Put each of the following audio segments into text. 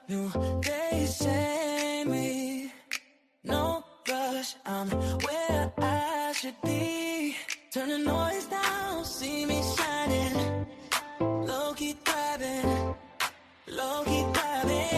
New day, same me. No rush, I'm where I should be. Turn the noise down, see me shining. Low-key thriving, low-key thriving.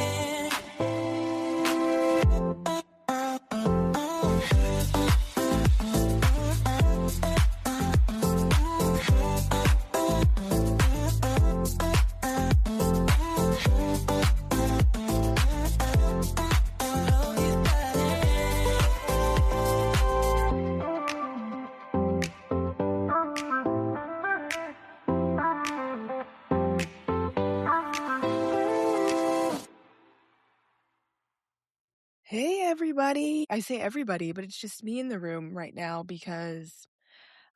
Hey, everybody. I say everybody, but it's just me in the room right now because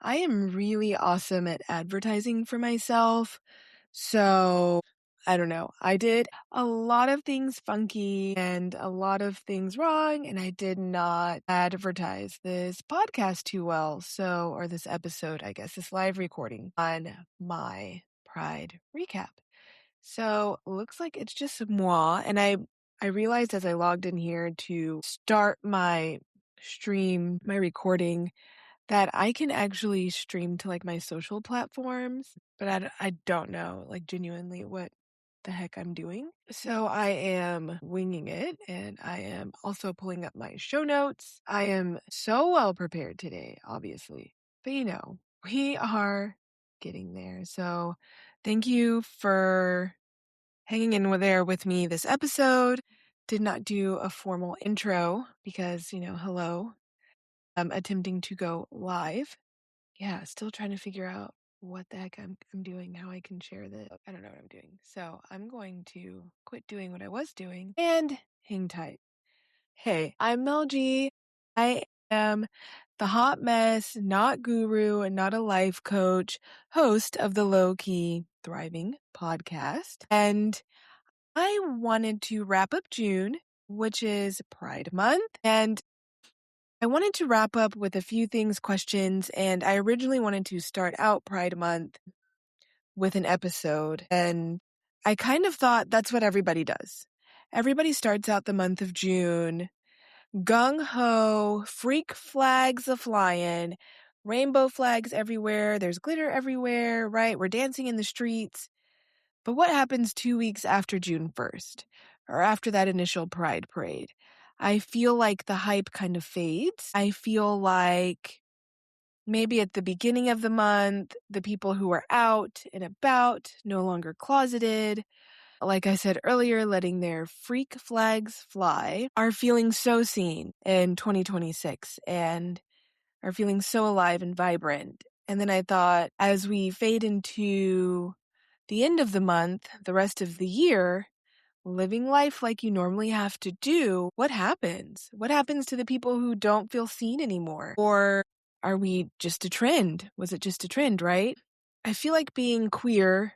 I am really awesome at advertising for myself. So I don't know. I did a lot of things funky and a lot of things wrong, and I did not advertise this podcast too well. Or this episode, I guess, this live recording on my Pride recap. So looks like it's just moi. And I realized as I logged in here to start my stream, my recording, that I can actually stream to like my social platforms, but I don't know like genuinely what the heck I'm doing. So I am winging it, and I am also pulling up my show notes. I am so well prepared today, obviously, but we are getting there. So thank you for hanging in there with me this episode. Did not do a formal intro because, hello. I'm attempting to go live. Yeah, still trying to figure out what the heck I'm doing, how I can share this. I don't know what I'm doing. So I'm going to quit doing what I was doing and hang tight. Hey, I'm Mel G. I am the hot mess, not guru, and not a life coach, host of the Low Key Thriving podcast. And I wanted to wrap up June, which is Pride Month, and I wanted to wrap up with a few questions, and I originally wanted to start out Pride Month with an episode, and I kind of thought that's what everybody does. Everybody starts out the month of June, gung-ho, freak flags a-flying, rainbow flags everywhere, there's glitter everywhere, right? We're dancing in the streets. But what happens 2 weeks after June 1st, or after that initial Pride Parade? I feel like the hype kind of fades. I feel like maybe at the beginning of the month, the people who are out and about, no longer closeted, like I said earlier, letting their freak flags fly, are feeling so seen in 2026 and are feeling so alive and vibrant. And then I thought, as we fade into the end of the month, the rest of the year, living life like you normally have to do, what happens? What happens to the people who don't feel seen anymore? Or are we just a trend? Was it just a trend, right? I feel like being queer,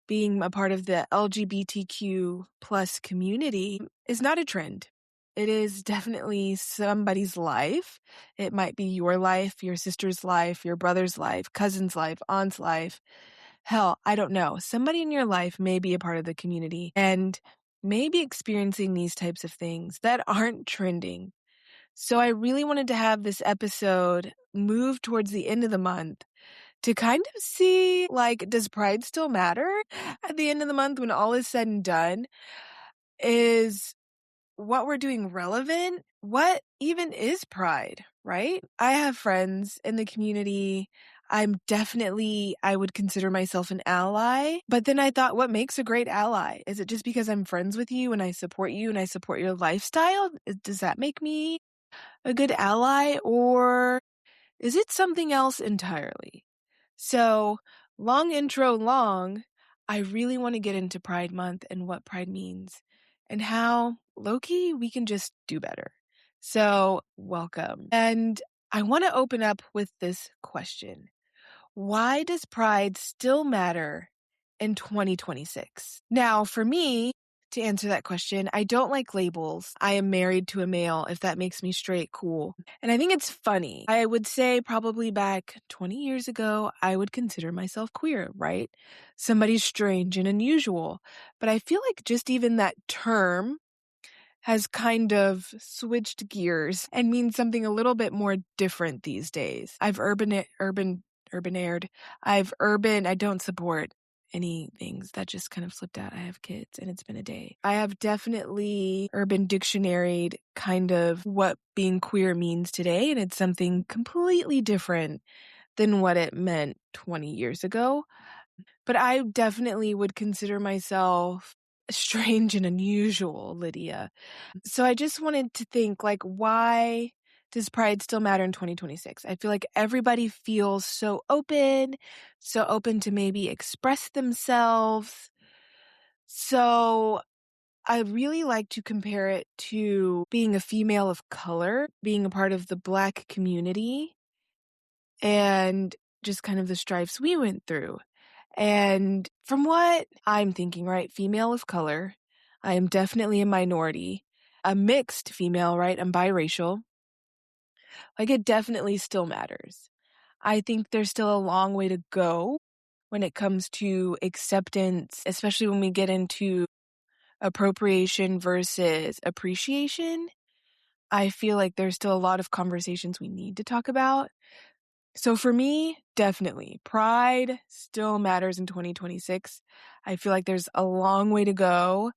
being a part of the LGBTQ plus community is not a trend. It is definitely somebody's life. It might be your life, your sister's life, your brother's life, cousin's life, aunt's life. Hell, I don't know. Somebody in your life may be a part of the community and may be experiencing these types of things that aren't trending. So I really wanted to have this episode move towards the end of the month to kind of see, like, does pride still matter at the end of the month when all is said and done? Is what we're doing relevant? What even is pride, right? I have friends in the community. I would consider myself an ally. But then I thought, what makes a great ally? Is it just because I'm friends with you and I support your lifestyle? Does that make me a good ally? Or is it something else entirely? So, long intro long, I really want to get into Pride Month and what Pride means and how, low-key, we can just do better. So, welcome. And I want to open up with this question. Why does Pride still matter in 2026? Now, for me, to answer that question. I don't like labels. I am married to a male. If that makes me straight, cool. And I think it's funny. I would say probably back 20 years ago, I would consider myself queer, right? Somebody strange and unusual. But I feel like just even that term has kind of switched gears and means something a little bit more different these days. Urban-aired. I don't support any things. That just kind of slipped out. I have kids and it's been a day. I have definitely Urban Dictionary'd kind of what being queer means today, and it's something completely different than what it meant 20 years ago. But I definitely would consider myself strange and unusual, Lydia. So I just wanted to think, like, why does pride still matter in 2026? I feel like everybody feels so open to maybe express themselves. So I really like to compare it to being a female of color, being a part of the Black community, and just kind of the stripes we went through. And from what I'm thinking, right, female of color, I am definitely a minority, a mixed female, right? I'm biracial. Like, it definitely still matters. I think there's still a long way to go when it comes to acceptance, especially when we get into appropriation versus appreciation. I feel like there's still a lot of conversations we need to talk about. So for me, definitely, pride still matters in 2026. I feel like there's a long way to go.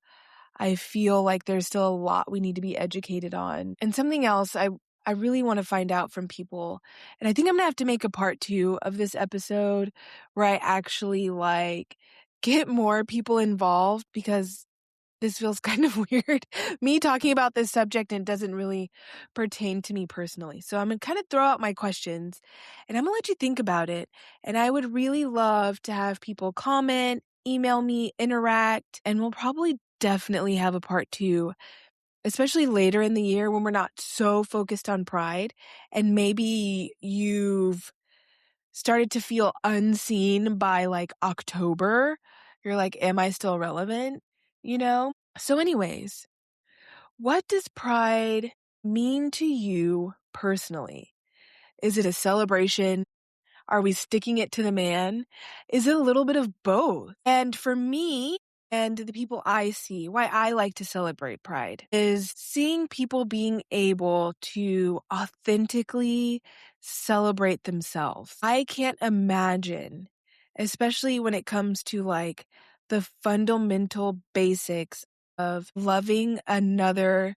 I feel like there's still a lot we need to be educated on. And something else I really want to find out from people, and I think I'm going to have to make a part 2 of this episode where I actually like get more people involved, because this feels kind of weird, me talking about this subject, and it doesn't really pertain to me personally. So I'm going to kind of throw out my questions, and I'm going to let you think about it. And I would really love to have people comment, email me, interact, and we'll probably definitely have a part 2, especially later in the year when we're not so focused on pride, and maybe you've started to feel unseen by like October. You're like, am I still relevant? You know? So anyways, what does pride mean to you personally? Is it a celebration? Are we sticking it to the man? Is it a little bit of both? And for me and the people I see, why I like to celebrate pride is seeing people being able to authentically celebrate themselves. I can't imagine, especially when it comes to like the fundamental basics of loving another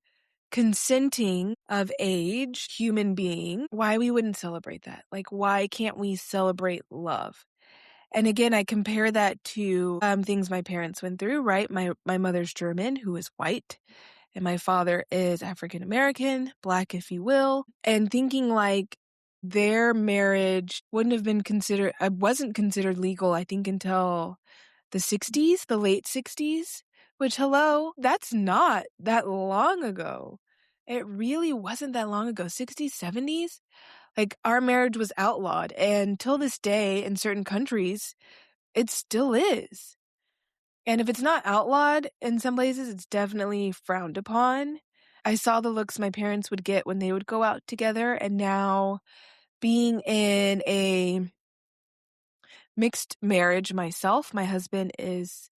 consenting of age human being, why we wouldn't celebrate that. Like, why can't we celebrate love? And again, I compare that to things my parents went through, right? My mother's German, who is white, and my father is African American, Black, if you will, and thinking like their marriage wouldn't have been considered, wasn't considered legal, I think, until the 60s, the late 60s, which, hello, that's not that long ago. It really wasn't that long ago. 60s, 70s? Like, our marriage was outlawed, and till this day, in certain countries, it still is. And if it's not outlawed in some places, it's definitely frowned upon. I saw the looks my parents would get when they would go out together, and now being in a mixed marriage myself, my husband is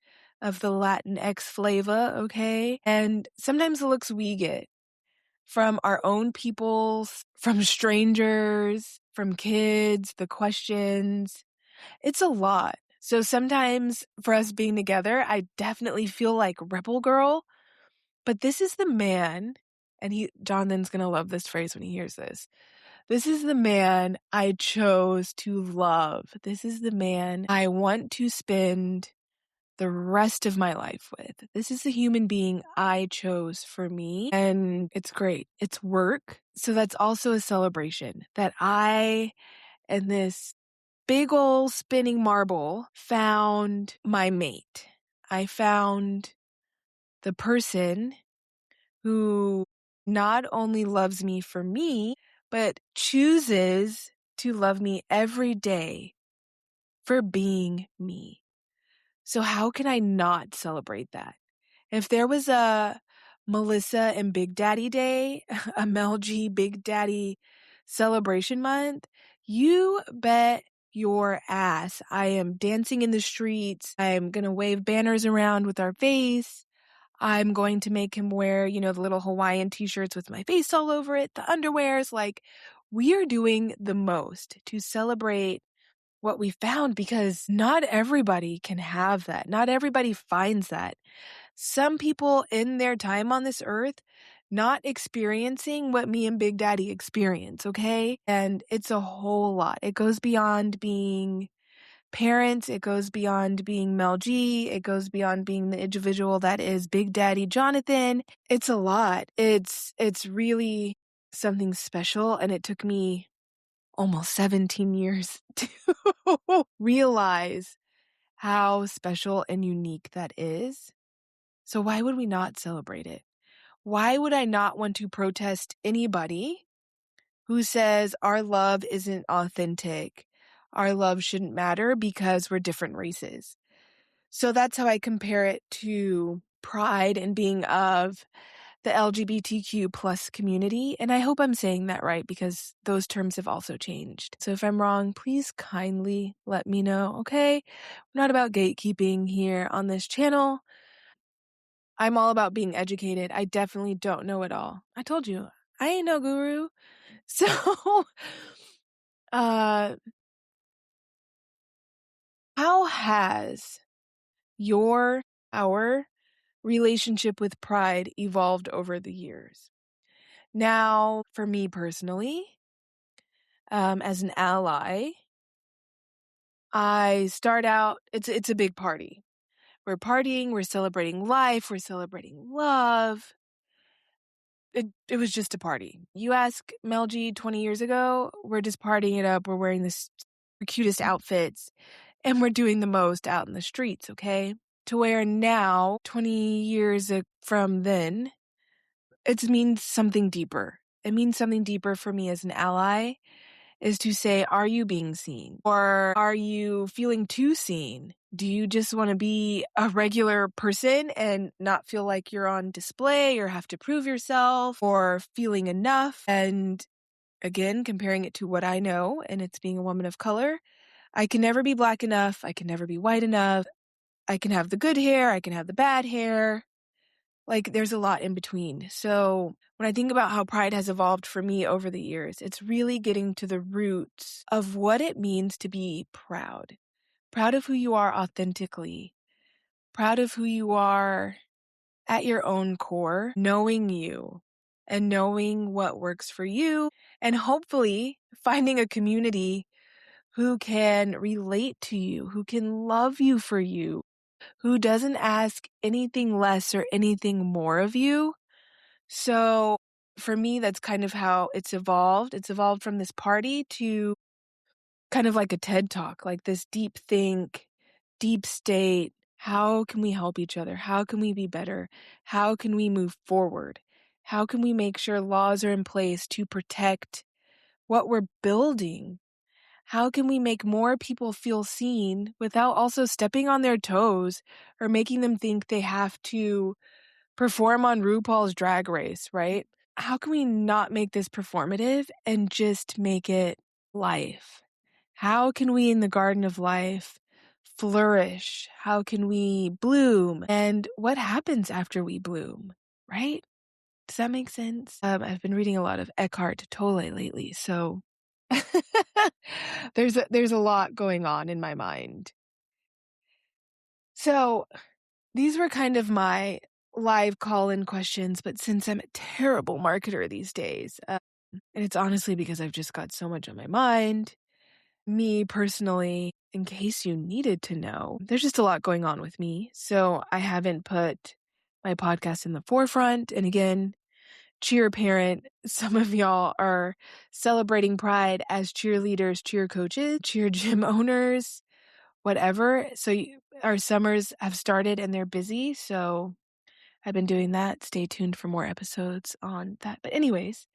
of the Latinx flavor, okay? And sometimes the looks we get from our own peoples, from strangers, from kids, the questions, it's a lot. So sometimes for us being together, I definitely feel like rebel girl, but this is the man, and Jonathan's gonna love this phrase when he hears this. This is the man I chose to love. This is the man I want to spend the rest of my life with. This is the human being I chose for me, and it's great. It's work. So that's also a celebration that I and this big ol' spinning marble found my mate. I found the person who not only loves me for me, but chooses to love me every day for being me. So how can I not celebrate that? If there was a Melissa and Big Daddy Day, a Mel G Big Daddy celebration month, you bet your ass I am dancing in the streets. I'm going to wave banners around with our face. I'm going to make him wear, the little Hawaiian t-shirts with my face all over it, the underwears. Like, we are doing the most to celebrate what we found because not everybody can have that. Not everybody finds that. Some people in their time on this earth not experiencing what me and Big Daddy experience, okay? And it's a whole lot. It goes beyond being parents. It goes beyond being Mel G. It goes beyond being the individual that is Big Daddy Jonathan. It's a lot. It's really something special, and it took me almost 17 years to realize how special and unique that is. So why would we not celebrate it? Why would I not want to protest anybody who says our love isn't authentic? Our love shouldn't matter because we're different races. So that's how I compare it to pride and being of the LGBTQ plus community. And I hope I'm saying that right because those terms have also changed. So if I'm wrong, please kindly let me know, okay? We're not about gatekeeping here on this channel. I'm all about being educated. I definitely don't know it all. I told you, I ain't no guru. So, how has our relationship with pride evolved over the years? Now, for me personally, as an ally, I start out, it's a big party. We're partying, we're celebrating life, we're celebrating love. It was just a party. You ask Mel G 20 years ago, we're just partying it up. We're wearing the cutest outfits and we're doing the most out in the streets, okay? To where now, 20 years from then, it means something deeper. It means something deeper for me as an ally is to say, are you being seen? Or are you feeling too seen? Do you just want to be a regular person and not feel like you're on display or have to prove yourself or feeling enough? And again, comparing it to what I know, and it's being a woman of color, I can never be black enough. I can never be white enough. I can have the good hair. I can have the bad hair. Like, there's a lot in between. So when I think about how pride has evolved for me over the years, it's really getting to the roots of what it means to be proud. Proud of who you are authentically. Proud of who you are at your own core, knowing you and knowing what works for you, and hopefully finding a community who can relate to you, who can love you for you, who doesn't ask anything less or anything more of you. So for me, that's kind of how it's evolved. It's evolved from this party to kind of like a TED Talk, like this deep think, deep state. How can we help each other? How can we be better? How can we move forward? How can we make sure laws are in place to protect what we're building? How can we make more people feel seen without also stepping on their toes or making them think they have to perform on RuPaul's Drag Race, right? How can we not make this performative and just make it life? How can we, in the garden of life, flourish? How can we bloom? And what happens after we bloom, right? Does that make sense? I've been reading a lot of Eckhart Tolle lately, so there's a lot going on in my mind. So these were kind of my live call-in questions, but since I'm a terrible marketer these days, and it's honestly because I've just got so much on my mind, me personally, in case you needed to know, there's just a lot going on with me. So I haven't put my podcast in the forefront. And again, cheer parent, some of y'all are celebrating pride as cheerleaders, cheer coaches, cheer gym owners, whatever. So our summers have started and they're busy. So I've been doing that. Stay tuned for more episodes on that. But anyways,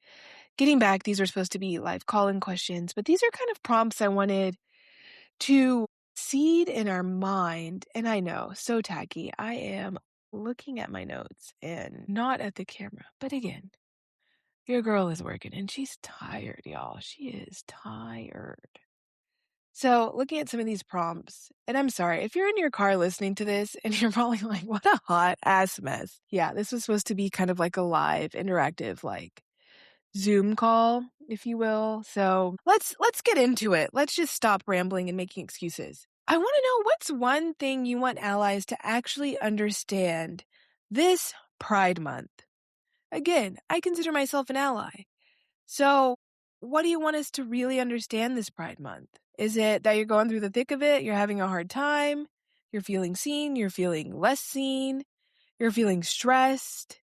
getting back, these are supposed to be live call-in questions, but these are kind of prompts I wanted to seed in our mind. And I know, so tacky. I am looking at my notes and not at the camera. But again, your girl is working and she's tired, y'all. She is tired. So, looking at some of these prompts, and I'm sorry, if you're in your car listening to this and you're probably like, what a hot ass mess. Yeah, this was supposed to be kind of like a live, interactive, like Zoom call, if you will. So let's get into it. Let's just stop rambling and making excuses. I want to know, what's one thing you want allies to actually understand this Pride Month? Again, I consider myself an ally. So, what do you want us to really understand this Pride Month? Is it that you're going through the thick of it, you're having a hard time, you're feeling seen, you're feeling less seen, you're feeling stressed?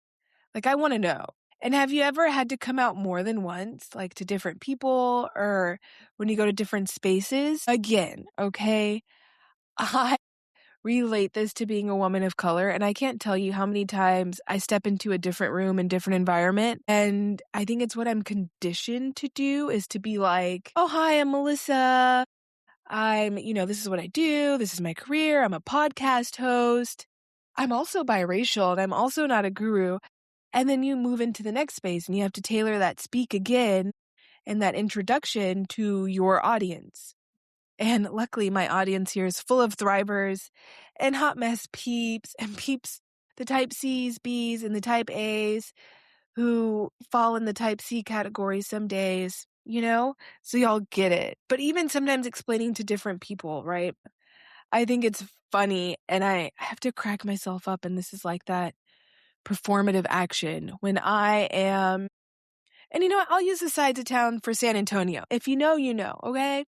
Like, I want to know. And have you ever had to come out more than once, like to different people or when you go to different spaces? Again, okay, I relate this to being a woman of color, and I can't tell you how many times I step into a different room and different environment, and I think it's what I'm conditioned to do is to be like, oh, hi, I'm Melissa. This is what I do. This is my career. I'm a podcast host. I'm also biracial, and I'm also not a guru. And then you move into the next space and you have to tailor that speak again and that introduction to your audience. And luckily, my audience here is full of thrivers and hot mess peeps and peeps, the type C's, B's, and the type A's who fall in the type C category some days, So y'all get it. But even sometimes explaining to different people, right? I think it's funny and I have to crack myself up. And this is like that performative action when I am, and you know what? I'll use the sides of town for San Antonio. If you know, you know, okay?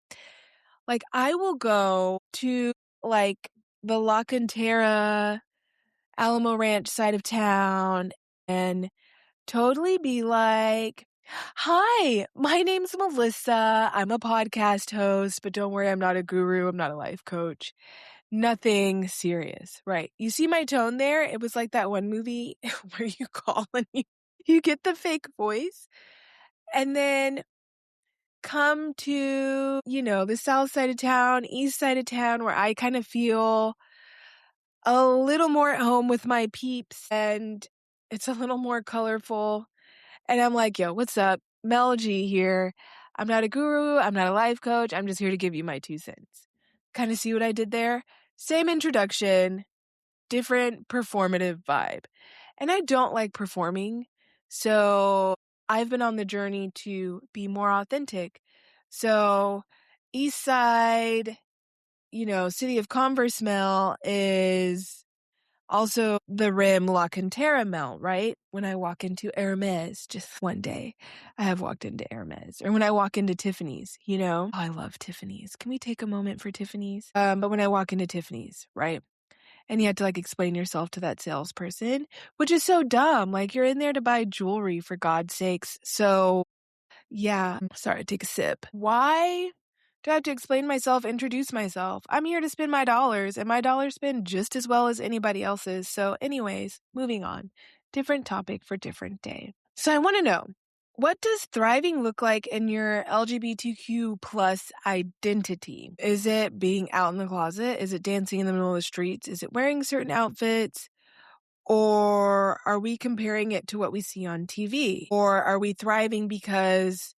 Like, I will go to, like, the La Cantera, Alamo Ranch side of town and totally be like, hi, my name's Melissa. I'm a podcast host, but don't worry, I'm not a guru. I'm not a life coach. Nothing serious, right? You see my tone there? It was like that one movie where you call and you get the fake voice and then come to, the south side of town, east side of town, where I kind of feel a little more at home with my peeps and it's a little more colorful. And I'm like, yo, what's up? Mel G here. I'm not a guru. I'm not a life coach. I'm just here to give you my 2 cents. Kind of see what I did there? Same introduction, different performative vibe. And I don't like performing. So I've been on the journey to be more authentic. So East Side, City of Converse Mel is also the Rim La Cantera Mel, right? When I walk into Hermes, just one day, I have walked into Hermes. Or when I walk into Tiffany's, Oh, I love Tiffany's. Can we take a moment for Tiffany's? But when I walk into Tiffany's, right? And you have to like explain yourself to that salesperson, which is so dumb. Like, you're in there to buy jewelry, for God's sakes. So yeah, sorry, take a sip. Why do I have to explain myself, introduce myself? I'm here to spend my dollars, and my dollars spend just as well as anybody else's. So anyways, moving on. Different topic for different day. So I want to know, what does thriving look like in your LGBTQ plus identity? Is it being out in the closet? Is it dancing in the middle of the streets? Is it wearing certain outfits? Or are we comparing it to what we see on TV? Or are we thriving because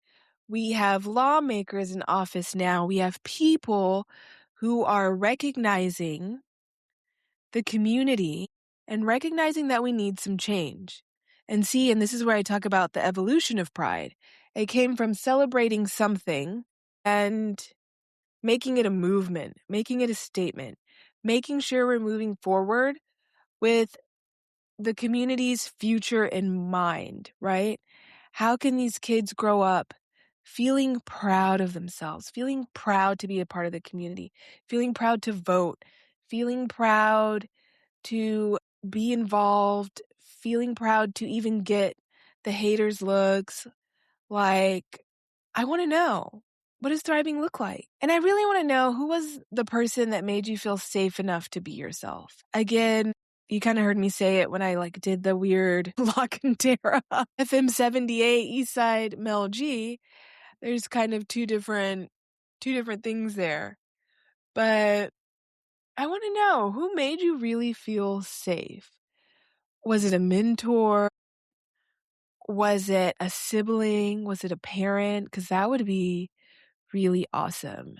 we have lawmakers in office now? We have people who are recognizing the community and recognizing that we need some change. And this is where I talk about the evolution of pride. It came from celebrating something and making it a movement, making it a statement, making sure we're moving forward with the community's future in mind, right? How can these kids grow up feeling proud of themselves, feeling proud to be a part of the community, feeling proud to vote, feeling proud to be involved, feeling proud to even get the haters' looks? Like, I want to know, what does thriving look like? And I really want to know, who was the person that made you feel safe enough to be yourself? Again, you kind of heard me say it when I did the weird La Cantera FM 78 East Side Mel G. There's kind of two different things there. But I want to know, who made you really feel safe? Was it a mentor? Was it a sibling? Was it a parent? Because that would be really awesome.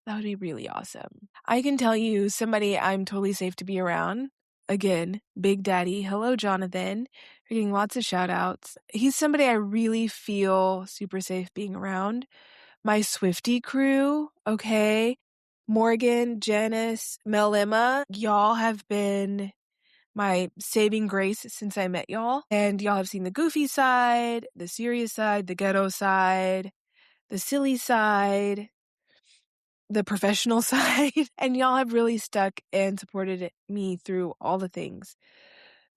That would be really awesome. I can tell you somebody I'm totally safe to be around. Again, Big Daddy. Hello, Jonathan. You're getting lots of shout outs. He's somebody I really feel super safe being around. My Swiftie crew, okay? Morgan, Janice, Mel, Emma, y'all have been my saving grace since I met y'all. And y'all have seen the goofy side, the serious side, the ghetto side, the silly side, the professional side. And y'all have really stuck and supported me through all the things.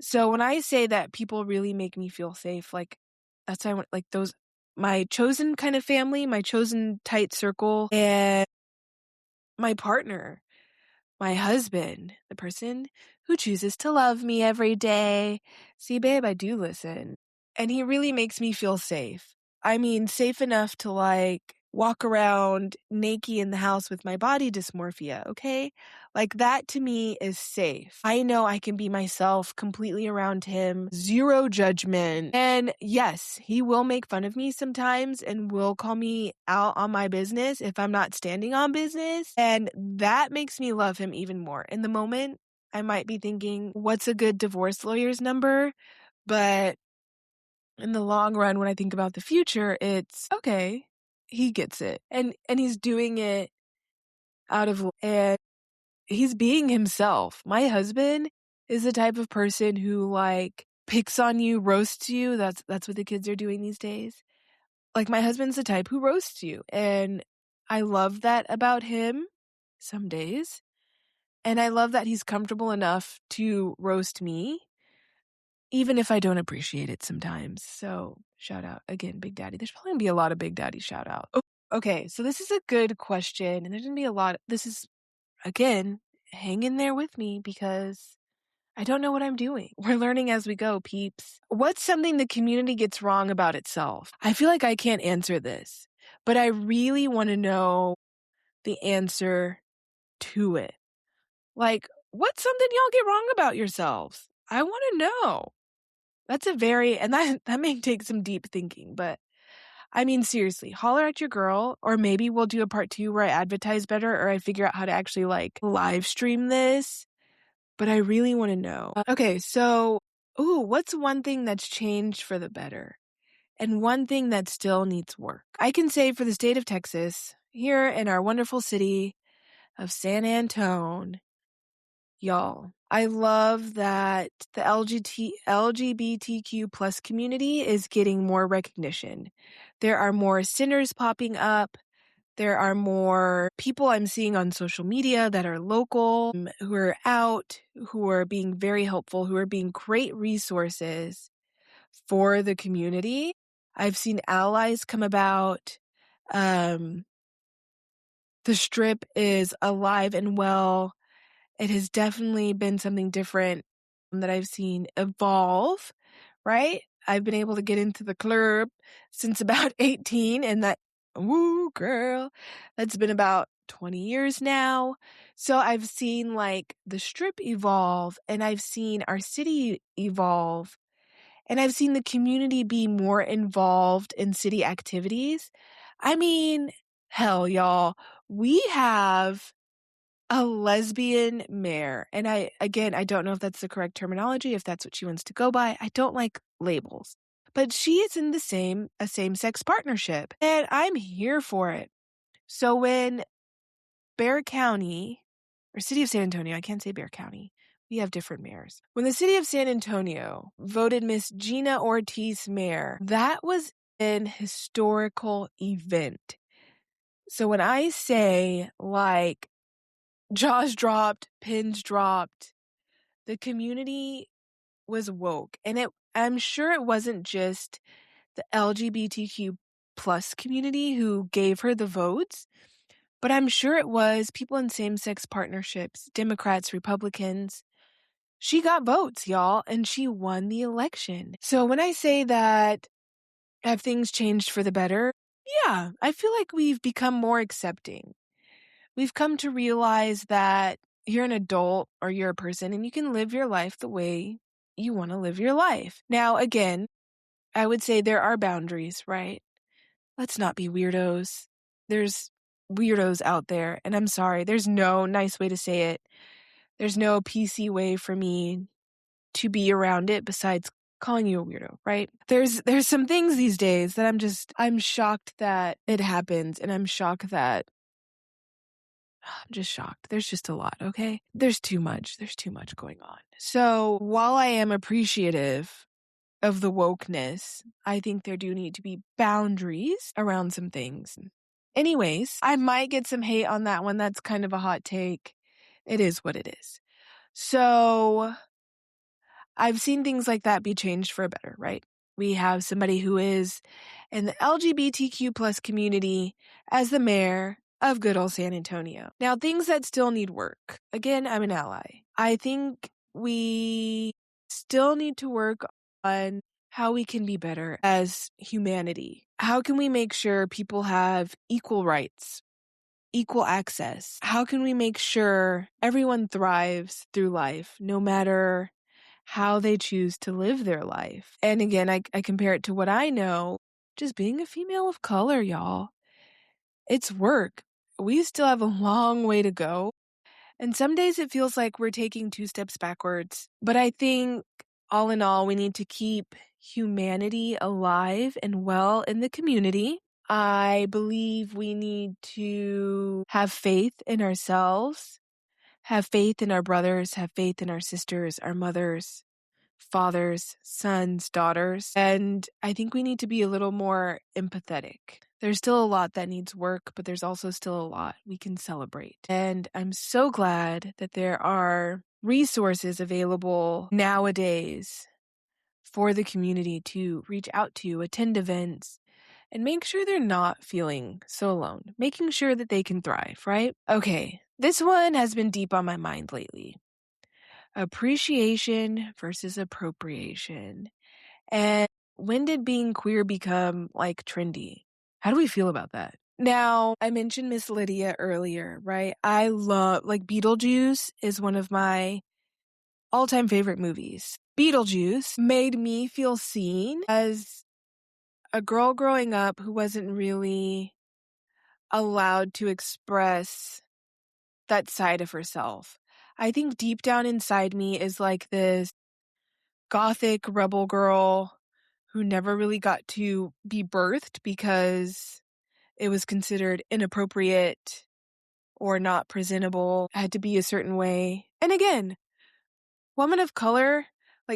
So when I say that people really make me feel safe, like that's why I want, like those, my chosen kind of family, my chosen tight circle, and my partner, my husband, the person who chooses to love me every day. See, babe, I do listen. And he really makes me feel safe. I mean, safe enough to like walk around naked in the house with my body dysmorphia, okay? Like that to me is safe. I know I can be myself completely around him, zero judgment. And yes, he will make fun of me sometimes and will call me out on my business if I'm not standing on business. And that makes me love him even more. In the moment, I might be thinking, what's a good divorce lawyer's number? But in the long run, when I think about the future, it's okay. He gets it. And he's doing it out of, and he's being himself. My husband is the type of person who like picks on you, roasts you. That's what the kids are doing these days. Like my husband's the type who roasts you. And I love that about him some days. And I love that he's comfortable enough to roast me, even if I don't appreciate it sometimes. So shout out again, Big Daddy. There's probably gonna be a lot of Big Daddy shout out. Oh, okay, so this is a good question, and there's gonna be a lot. This is again, hang in there with me because I don't know what I'm doing. We're learning as we go, peeps. What's something the community gets wrong about itself? I feel like I can't answer this, but I really want to know the answer to it. Like, what's something y'all get wrong about yourselves? I want to know. That's a very, and that may take some deep thinking, but I mean, seriously, holler at your girl, or maybe we'll do a part 2 where I advertise better or I figure out how to actually like live stream this. But I really want to know. Okay, so, what's one thing that's changed for the better? And one thing that still needs work? I can say for the state of Texas, here in our wonderful city of San Antone, y'all, I love that the LGBTQ plus community is getting more recognition. There are more centers popping up. There are more people I'm seeing on social media that are local, who are out, who are being very helpful, who are being great resources for the community. I've seen allies come about. The strip is alive and well. It has definitely been something different that I've seen evolve, right? I've been able to get into the club since about 18, and that, woo, girl, that's been about 20 years now. So I've seen like the strip evolve, and I've seen our city evolve, and I've seen the community be more involved in city activities. I mean, hell, y'all, we have a lesbian mayor. And I don't know if that's the correct terminology, if that's what she wants to go by. I don't like labels. But she is in a same-sex partnership, and I'm here for it. So when Bexar County, or City of San Antonio, I can't say Bexar County, we have different mayors. When the City of San Antonio voted Miss Gina Ortiz mayor, that was an historical event. So when I say like jaws dropped, pins dropped, the community was woke. And I'm sure it wasn't just the LGBTQ plus community who gave her the votes, but I'm sure it was people in same-sex partnerships, Democrats, Republicans. She got votes, y'all, and she won the election. So when I say that, have things changed for the better? Yeah, I feel like we've become more accepting. We've come to realize that you're an adult or you're a person and you can live your life the way you want to live your life. Now, again, I would say there are boundaries, right? Let's not be weirdos. There's weirdos out there, and I'm sorry, there's no nice way to say it. There's no PC way for me to be around it besides calling you a weirdo, right? There's some things these days that I'm shocked that it happens, and I'm just shocked. There's just a lot, okay? There's too much going on. So while I am appreciative of the wokeness, I think there do need to be boundaries around some things. Anyways, I might get some hate on that one. That's kind of a hot take. It is what it is. So I've seen things like that be changed for a better, right? We have somebody who is in the LGBTQ plus community as the mayor of good old San Antonio. Now, things that still need work. Again, I'm an ally. I think we still need to work on how we can be better as humanity. How can we make sure people have equal rights, equal access? How can we make sure everyone thrives through life, no matter how they choose to live their life? And again, I compare it to what I know, just being a female of color, y'all. It's work. We still have a long way to go. And some days it feels like we're taking 2 steps backwards. But I think all in all, we need to keep humanity alive and well in the community. I believe we need to have faith in ourselves, have faith in our brothers, have faith in our sisters, our mothers, fathers, sons, daughters. And I think we need to be a little more empathetic. There's still a lot that needs work, but there's also still a lot we can celebrate. And I'm so glad that there are resources available nowadays for the community to reach out to, attend events, and make sure they're not feeling so alone, making sure that they can thrive, right? Okay, this one has been deep on my mind lately. Appreciation versus appropriation. And when did being queer become like trendy? How do we feel about that? Now, I mentioned Miss Lydia earlier, right? I love, Beetlejuice is one of my all-time favorite movies. Beetlejuice made me feel seen as a girl growing up who wasn't really allowed to express that side of herself. I think deep down inside me is like this gothic rebel girl who never really got to be birthed because it was considered inappropriate or not presentable, had to be a certain way. And again, woman of color,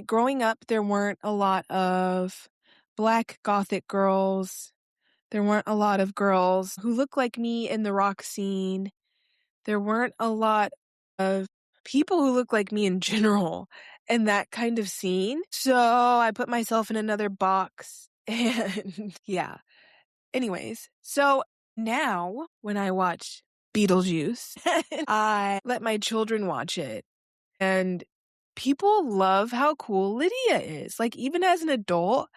growing up, there weren't a lot of Black gothic girls. There weren't a lot of girls who looked like me in the rock scene. There weren't a lot of people who look like me in general in that kind of scene. So I put myself in another box and yeah. Anyways, so now when I watch Beetlejuice, I let my children watch it and people love how cool Lydia is. Even as an adult,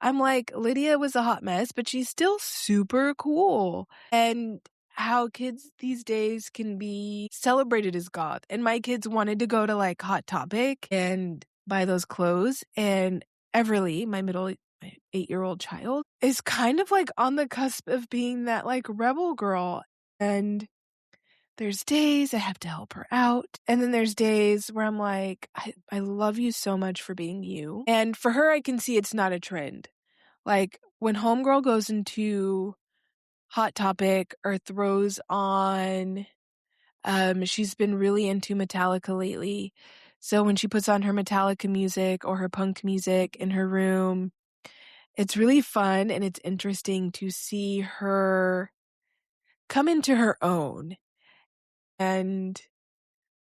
I'm like, Lydia was a hot mess, but she's still super cool. And how kids these days can be celebrated as goth. And my kids wanted to go to Hot Topic and buy those clothes. And Everly, my 8-year-old child, is kind of on the cusp of being that rebel girl. And there's days I have to help her out. And then there's days where I'm like, I love you so much for being you. And for her, I can see it's not a trend. When Homegirl goes into Hot Topic or throws on, she's been really into Metallica lately. So when she puts on her Metallica music or her punk music in her room, it's really fun and it's interesting to see her come into her own and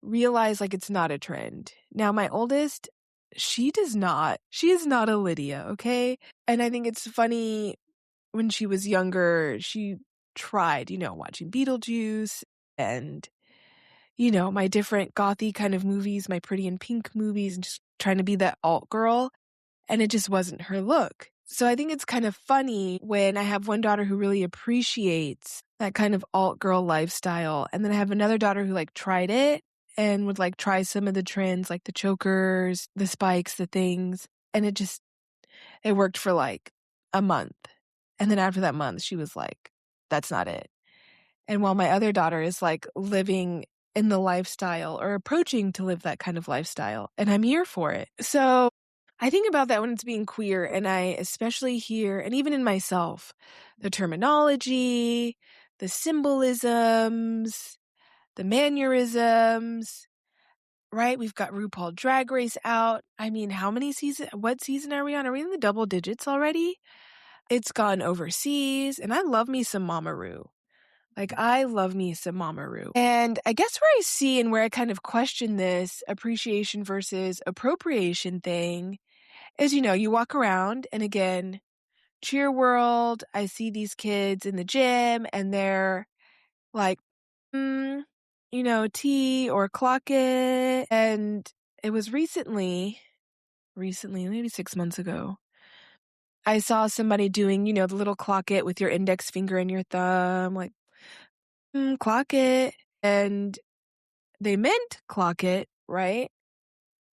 realize it's not a trend. Now, my oldest, she is not a Lydia, okay? And I think it's funny, when she was younger, she tried, watching Beetlejuice and, my different gothy kind of movies, my Pretty in Pink movies, and just trying to be that alt girl. And it just wasn't her look. So I think it's kind of funny when I have one daughter who really appreciates that kind of alt girl lifestyle. And then I have another daughter who tried it and would, like, try some of the trends, like the chokers, the spikes, the things, and it worked for, like, a month. And then after that month, she was like, "That's not it." And while my other daughter is, like, living in the lifestyle or approaching to live that kind of lifestyle, and I'm here for it. So, I think about that when it's being queer, and I especially hear, and even in myself, the terminology, the symbolisms, the mannerisms, right? We've got RuPaul Drag Race out. I mean, what season are we on? Are we in the double digits already? It's gone overseas, and I love me some Mama Ru. Like, I love me some Mama Ru. And I guess where I see and where I kind of question this appreciation versus appropriation thing is, you walk around, and again, cheer world, I see these kids in the gym, and they're like, tea or clock it. And it was recently, maybe 6 months ago, I saw somebody doing, the little clock it with your index finger and your thumb, like, clock it. And they meant clock it, right?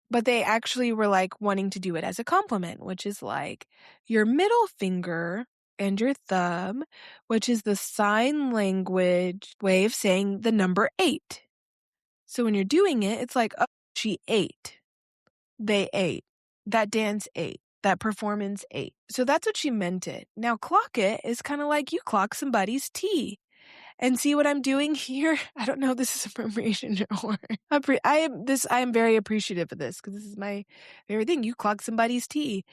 But they actually were, like, wanting to do it as a compliment, which is, like, your middle finger and your thumb, which is the sign language way of saying the number 8. So when you're doing it, it's like, oh, she ate. They ate. That dance ate. That performance ate. So that's what she meant it. Now, clock it is kind of like you clock somebody's tea. And see what I'm doing here? I don't know if this is appropriation or I am very appreciative of this because this is my favorite thing. You clock somebody's tea.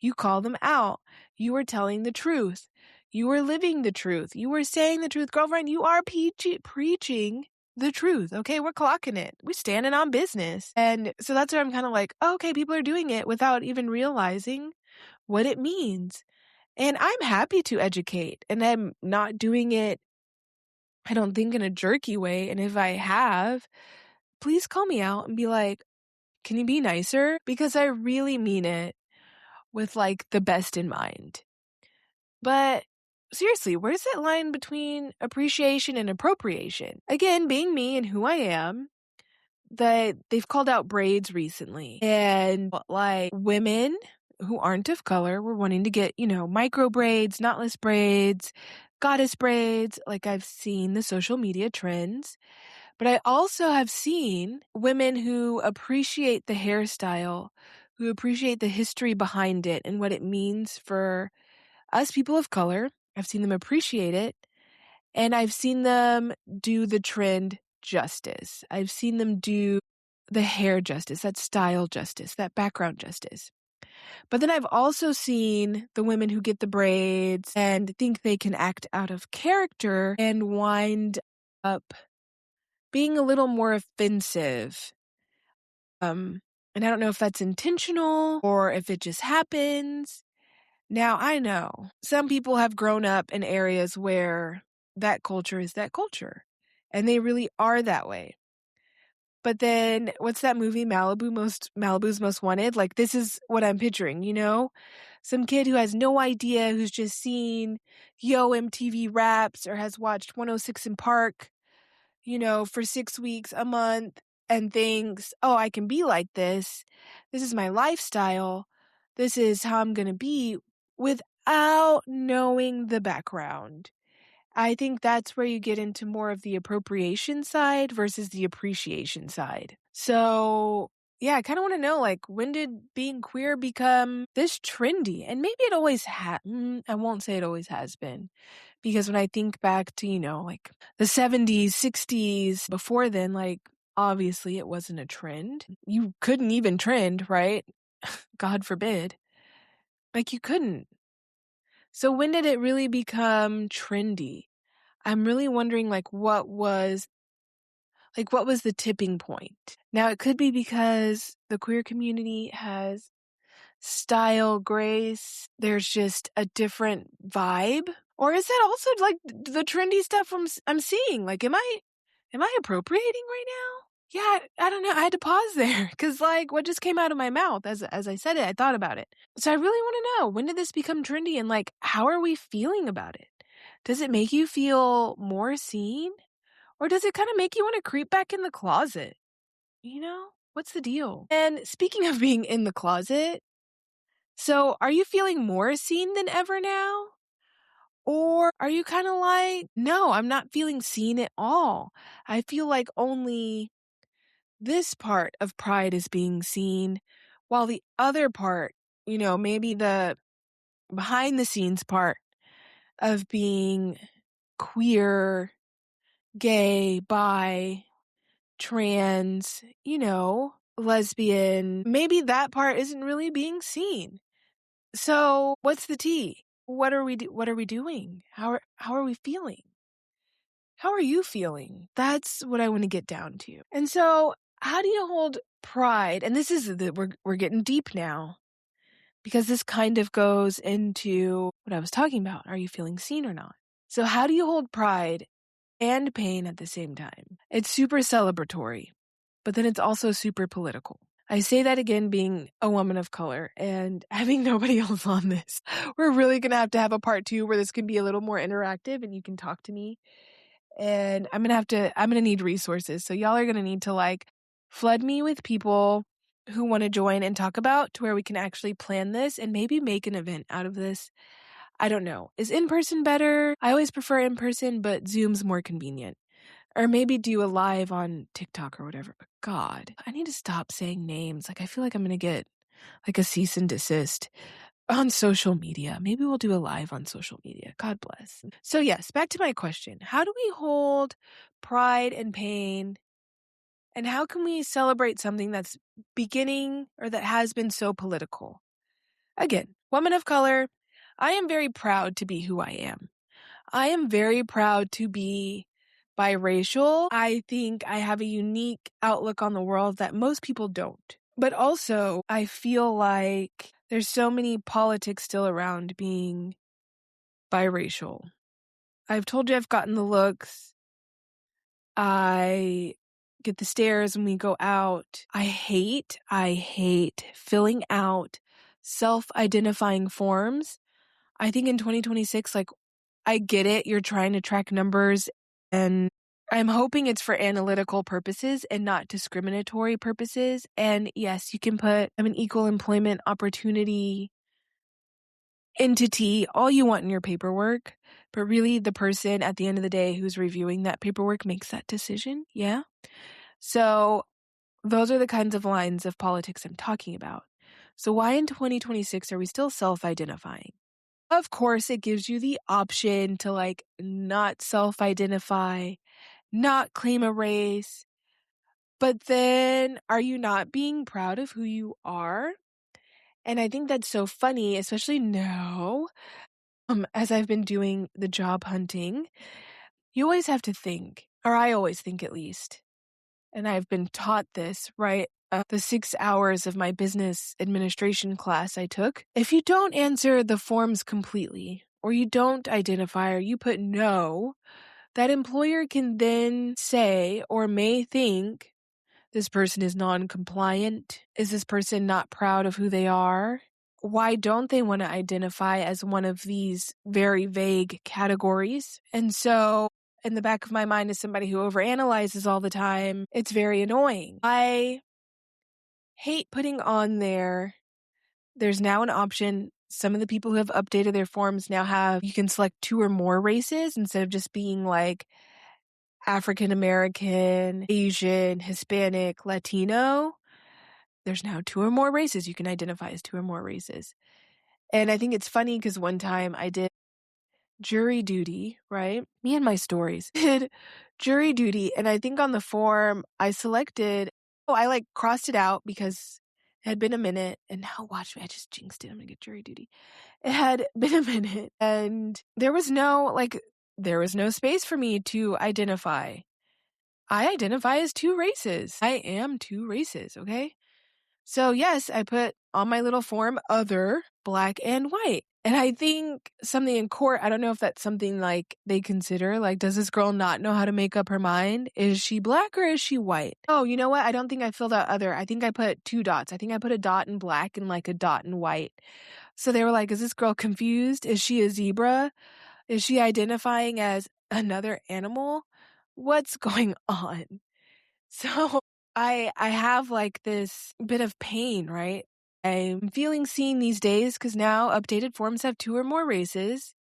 You call them out. You are telling the truth. You are living the truth. You are saying the truth. Girlfriend, you are preaching the truth. Okay, we're clocking it. We're standing on business. And so that's where I'm kind of like, oh, okay, people are doing it without even realizing what it means. And I'm happy to educate, and I'm not doing it, I don't think, in a jerky way. And if I have, please call me out and be like, can you be nicer? Because I really mean it with, like, the best in mind. But seriously, where's that line between appreciation and appropriation? Again, being me and who I am, that they've called out braids recently. And, like, women who aren't of color were wanting to get, micro braids, knotless braids, goddess braids. Like, I've seen the social media trends. But I also have seen women who appreciate the hairstyle, who appreciate the history behind it and what it means for us people of color. I've seen them appreciate it, and I've seen them do the trend justice. I've seen them do the hair justice, that style justice, that background justice. But then I've also seen the women who get the braids and think they can act out of character and wind up being a little more offensive. And I don't know if that's intentional or if it just happens. Now, I know some people have grown up in areas where that culture is that culture, and they really are that way. But then, what's that movie, Malibu's Most Wanted? Like, this is what I'm picturing, Some kid who has no idea, who's just seen Yo MTV Raps or has watched 106 in Park, for 6 weeks, a month, and thinks, oh, I can be like this. This is my lifestyle. This is how I'm going to be, without knowing the background. I think that's where you get into more of the appropriation side versus the appreciation side. So, yeah, I kind of want to know, like, when did being queer become this trendy? And maybe it always I won't say it always has been. Because when I think back to, like the 70s, 60s, before then, like, obviously it wasn't a trend. You couldn't even trend, right? God forbid. Like, you couldn't. So when did it really become trendy? I'm really wondering, like, what was the tipping point? Now, it could be because the queer community has style, grace. There's just a different vibe. Or is that also, like, the trendy stuff I'm seeing? Like, am I appropriating right now? Yeah, I don't know. I had to pause there because, like, what just came out of my mouth as I said it, I thought about it. So I really want to know, when did this become trendy, and, like, how are we feeling about it? Does it make you feel more seen? Or does it kind of make you want to creep back in the closet? What's the deal? And speaking of being in the closet, so are you feeling more seen than ever now? Or are you kind of like, no, I'm not feeling seen at all. I feel like only this part of pride is being seen, while the other part, maybe the behind the scenes part of being queer, gay, bi, trans, lesbian, maybe that part isn't really being seen. So what's the tea? What are we doing? How are we feeling? How are you feeling? That's what I want to get down to. And so, how do you hold pride? And this is we're getting deep now, because this kind of goes into what I was talking about. Are you feeling seen or not? So how do you hold pride and pain at the same time? It's super celebratory, but then it's also super political. I say that again, being a woman of color and having nobody else on this. We're really going to have a part 2 where this can be a little more interactive and you can talk to me. And I'm going to need resources. So y'all are going to need to flood me with people who want to join and talk about, to where we can actually plan this and maybe make an event out of this. I don't know. Is in-person better? I always prefer in-person, but Zoom's more convenient. Or maybe do a live on TikTok or whatever. But God, I need to stop saying names. I feel like I'm going to get a cease and desist on social media. Maybe we'll do a live on social media. God bless. So yes, back to my question. How do we hold pride and pain? And how can we celebrate something that's beginning or that has been so political? Again, woman of color, I am very proud to be who I am. I am very proud to be biracial. I think I have a unique outlook on the world that most people don't. But also, I feel like there's so many politics still around being biracial. I've told you I've gotten the looks. I get the stares when we go out. I hate filling out self-identifying forms. I think in 2026, I get it. You're trying to track numbers, and I'm hoping it's for analytical purposes and not discriminatory purposes. And yes, you can put, I'm an equal employment opportunity entity, all you want in your paperwork, but really the person at the end of the day who's reviewing that paperwork makes that decision. Yeah. So those are the kinds of lines of politics I'm talking about. So why in 2026 are we still self-identifying? Of course, it gives you the option to not self-identify, not claim a race, but then are you not being proud of who you are? And I think that's so funny, especially now, as I've been doing the job hunting. You always have to think, or I always think at least, and I've been taught this, right? The 6 hours of my business administration class I took. If you don't answer the forms completely, or you don't identify, or you put no, that employer can then say or may think, this person is non-compliant. Is this person not proud of who they are? Why don't they want to identify as one of these very vague categories? And so in the back of my mind, as somebody who overanalyzes all the time, it's very annoying. I hate putting on there's now an option. Some of the people who have updated their forms now have, you can select 2 or more races instead of just being African American, Asian, Hispanic, Latino. There's now 2 or more races. You can identify as 2 or more races. And I think it's funny because one time I did jury duty, right? Me and my stories did jury duty. And I think on the form I selected, I crossed it out because it had been a minute. And now watch me, I just jinxed it. I'm going to get jury duty. It had been a minute and there was no space for me to identify. I identify as 2 races. I am 2 races, okay? So yes, I put on my little form other, black and white. And I think something in court, I don't know if that's something they consider, does this girl not know how to make up her mind? Is she black or is she white? Oh, you know what? I don't think I filled out other. I think I put 2 dots. I think I put a dot in black and a dot in white. So they were like, is this girl confused? Is she a zebra? Is she identifying as another animal? What's going on? So I have, like, this bit of pain, right? I'm feeling seen these days because now updated forms have 2 or more races,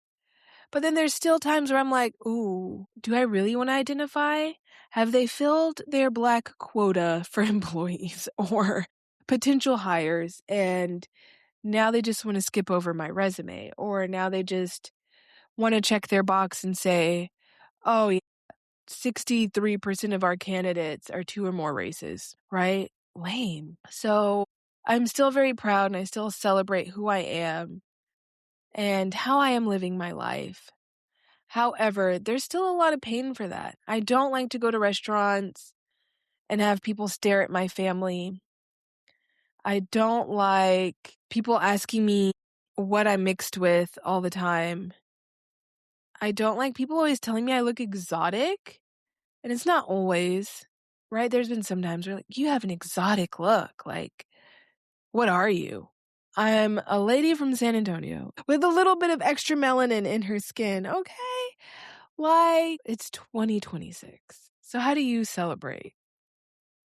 but then there's still times where I'm like, "Ooh, do I really wanna identify? Have they filled their Black quota for employees or potential hires, and now they just wanna skip over my resume, or now they just wanna check their box and say, 'Oh, yeah, 63% of our candidates are 2 or more races,'" right? Lame. So, I'm still very proud and I still celebrate who I am and how I am living my life. However, there's still a lot of pain for that. I don't like to go to restaurants and have people stare at my family. I don't like people asking me what I'm mixed with all the time. I don't like people always telling me I look exotic, and it's not always, right? There's been some times where like, "You have an exotic look." Like, what are you? I'm a lady from San Antonio with a little bit of extra melanin in her skin, okay? Like, it's 2026. So how do you celebrate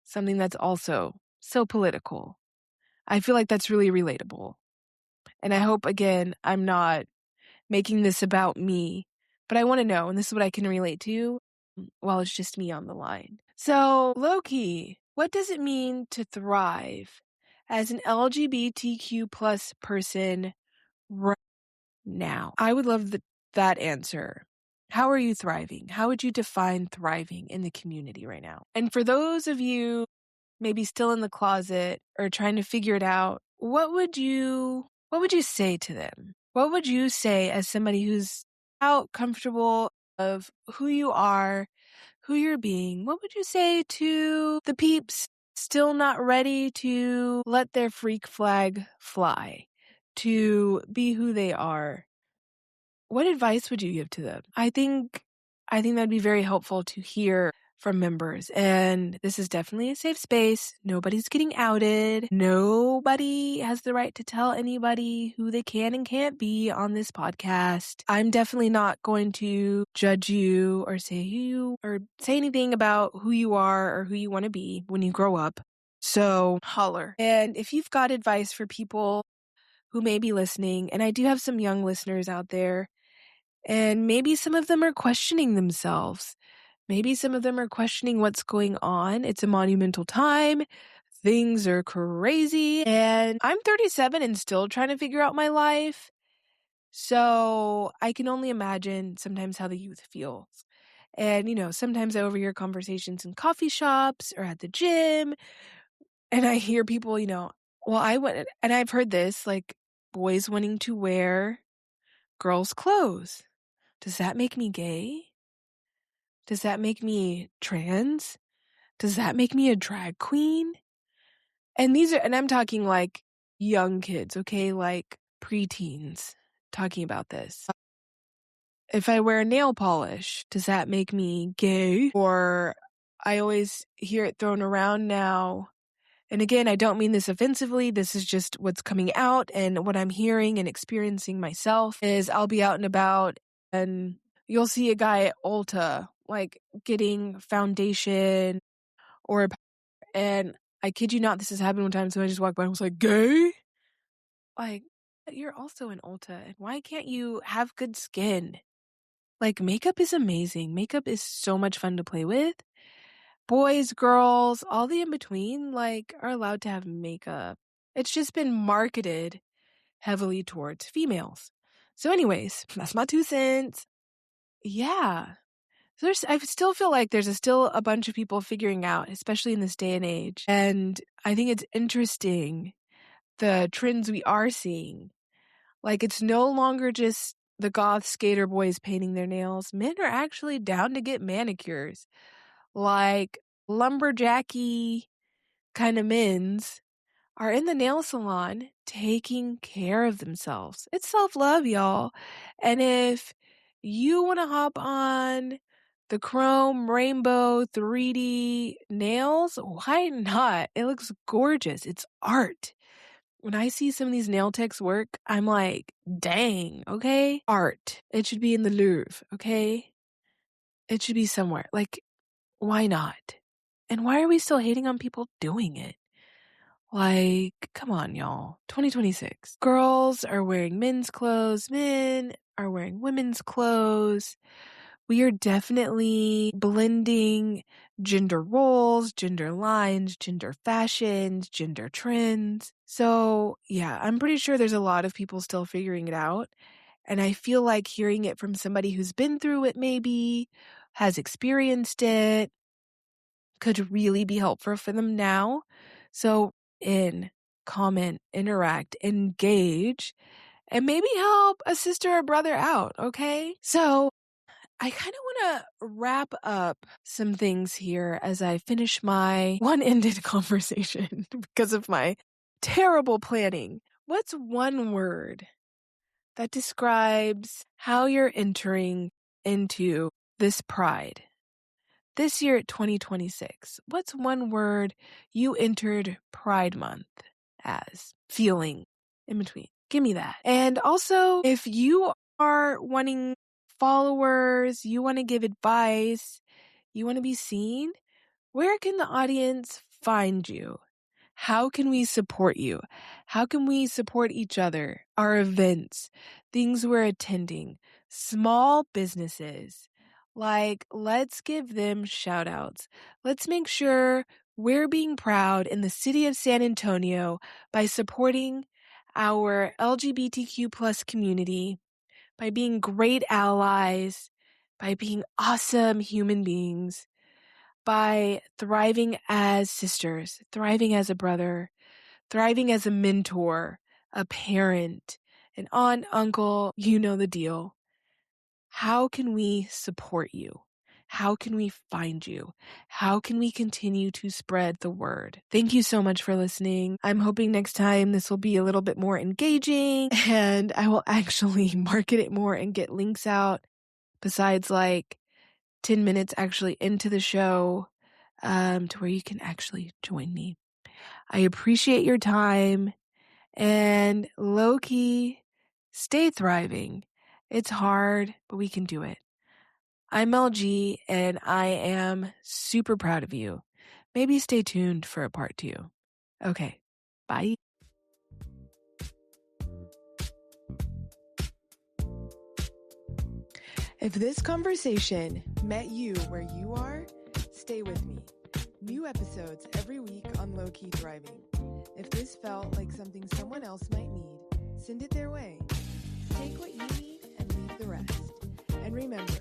something that's also so political? I feel like that's really relatable. And I hope, again, I'm not making this about me, but I want to know, and this is what I can relate to while it's just me on the line. So, low key, what does it mean to thrive as an LGBTQ plus person right now? I would love that answer. How are you thriving? How would you define thriving in the community right now? And for those of you maybe still in the closet or trying to figure it out, what would you say to them? What would you say as somebody who's out comfortable of who you are, who you're being? What would you say to the peeps still not ready to let their freak flag fly, to be who they are? What advice would you give to them? I think that'd be very helpful to hear from members. And this is definitely a safe space. Nobody's getting outed. Nobody has the right to tell anybody who they can and can't be on this podcast. I'm definitely not going to judge you or say anything about who you are or who you want to be when you grow up. So holler. And if you've got advice for people who may be listening, and I do have some young listeners out there, and maybe some of them are questioning themselves. Maybe some of them are questioning what's going on. It's a monumental time. Things are crazy. And I'm 37 and still trying to figure out my life. So I can only imagine sometimes how the youth feels. And, sometimes I overhear conversations in coffee shops or at the gym. And I hear people, well, and I've heard this, like boys wanting to wear girls' clothes. Does that make me gay? Does that make me trans? Does that make me a drag queen? And I'm talking like young kids, okay? Like preteens talking about this. If I wear nail polish, does that make me gay? Or I always hear it thrown around now. And again, I don't mean this offensively. This is just what's coming out and what I'm hearing and experiencing myself is I'll be out and about and you'll see a guy at Ulta like getting foundation or and I kid you not, this has happened one time. So I just walked by and was like, gay? Like, you're also in Ulta. And why can't you have good skin? Like, makeup is amazing. Makeup is so much fun to play with. Boys, girls, all the in between, like, are allowed to have makeup. It's just been marketed heavily towards females. So, anyways, that's my 2 cents. Yeah. I still feel like there's still a bunch of people figuring out, especially in this day and age. And I think it's interesting the trends we are seeing. Like, it's no longer just the goth skater boys painting their nails. Men are actually down to get manicures. Like, lumberjacky kind of men's are in the nail salon taking care of themselves. It's self-love, y'all. And if you want to hop on the chrome rainbow 3D nails, why not? It looks gorgeous. It's art. When I see some of these nail techs work, I'm like, dang, okay? Art. It should be in the Louvre, okay? It should be somewhere. Like, why not? And why are we still hating on people doing it? Like, come on, y'all. 2026. Girls are wearing men's clothes. Men are wearing women's clothes. We are definitely blending gender roles, gender lines, gender fashions, gender trends. So, yeah, I'm pretty sure there's a lot of people still figuring it out. And I feel like hearing it from somebody who's been through it maybe, has experienced it, could really be helpful for them now. So, comment, interact, engage, and maybe help a sister or brother out, okay? So, I kind of want to wrap up some things here as I finish my one-ended conversation because of my terrible planning. What's one word that describes how you're entering into this pride? This year, 2026, what's one word you entered Pride Month as? Feeling in between. Give me that. And also, if you are wanting followers, you want to give advice, you want to be seen, where can the audience find you? How can we support you? How can we support each other? Our events, things we're attending, small businesses. Like, let's give them shout outs. Let's make sure we're being proud in the city of San Antonio by supporting our LGBTQ plus community, by being great allies, by being awesome human beings, by thriving as sisters, thriving as a brother, thriving as a mentor, a parent, an aunt, uncle, you know the deal. How can we support you? How can we find you? How can we continue to spread the word? Thank you so much for listening. I'm hoping next time this will be a little bit more engaging and I will actually market it more and get links out besides like 10 minutes actually into the show to where you can actually join me. I appreciate your time and low-key, stay thriving. It's hard, but we can do it. I'm Mel G, and I am super proud of you. Maybe stay tuned for a part 2. Okay, bye. If this conversation met you where you are, stay with me. New episodes every week on Low Key Thriving. If this felt like something someone else might need, send it their way. Take what you need and leave the rest. And remember,